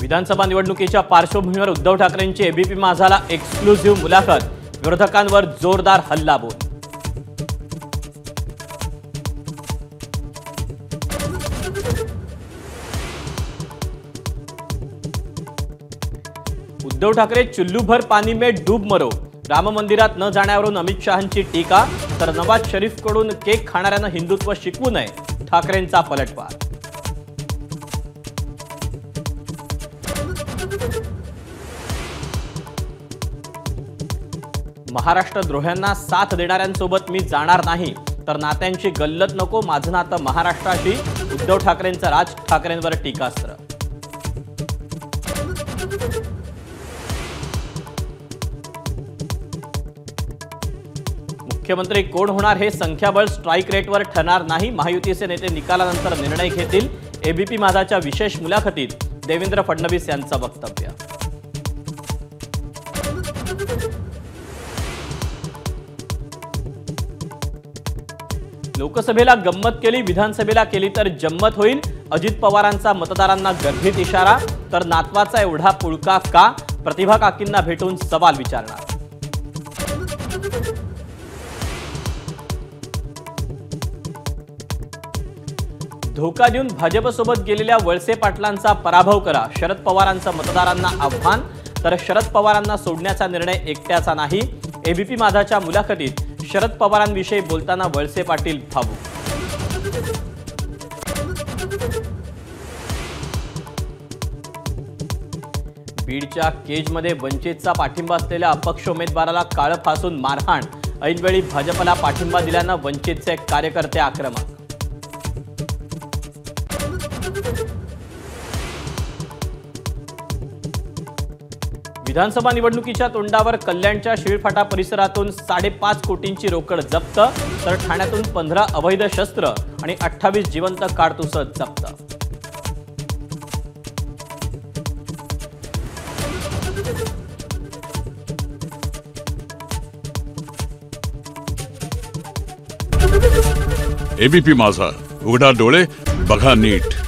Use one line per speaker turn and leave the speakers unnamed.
विधानसभा निवडणुकीच्या पार्श्वभूमीवर उद्धव ठाकरेंची एबीपी माझाला एक्सक्लुझिव्ह मुलाखत, विरोधकांवर जोरदार हल्लाबोल। उद्धव ठाकरे चुल्लू भर पानी में डूब मरो, राम मंदिरात न जाण्यावरून अमित शहांची टीका, तर नवाज शरीफकडून केक खाणाऱ्यांना हिंदुत्व शिकवू नये, ठाकरेंचा पलटवार। महाराष्ट्र द्रोह्यांना साथ देणाऱ्यांसोबत मी जाणार नाही, तर नात्यांची गल्लत नको, माझं नातं महाराष्ट्राशी, उद्धव ठाकरेंचं राज ठाकरेंवर टीकास्त्र। मुख्यमंत्री कोण होणार हे संख्याबळ स्ट्राइक रेटवर ठरणार नाही, महायुतीचे नेते निकालानंतर निर्णय घेतील, एबीपी माझाच्या विशेष मुलाखतीत देवेंद्र फडणवीस यांचं वक्तव्य। लोकसभेला गंमत केली, विधानसभेला केली तर जम्मत होईल, अजित पवारांचा मतदारांना गर्भित इशारा, तर नातवाचा एवढा पुळका का, प्रतिभा काकींना भेटून सवाल विचारणार। धोका देऊन भाजपसोबत गेलेल्या वळसे पाटलांचा पराभव करा, शरद पवारांचं मतदारांना आव्हान, तर शरद पवारांना सोडण्याचा निर्णय एकट्याचा नाही, एबीपी माझाच्या मुलाखतीत शरद पवारांविषयी बोलताना वळसे पाटील भावुक। बीडच्या केजमध्ये वंचितचा पाठिंबा असलेल्या अपक्ष उमेदवाराला काळं फासून मारहाण, ऐनवेळी भाजपला पाठिंबा दिल्यानं वंचितचे कार्यकर्ते आक्रमक। विधानसभा निवडणुकीच्या तोंडावर कल्याणच्या शिळफाटा परिसरातून 5.5 कोटींची रोकड जप्त, तर ठाण्यातून 15 अवैध शस्त्र आणि 28 जिवंत कारतूस जप्त।
एबीपी माझा, उघडा डोळे बघा नीट।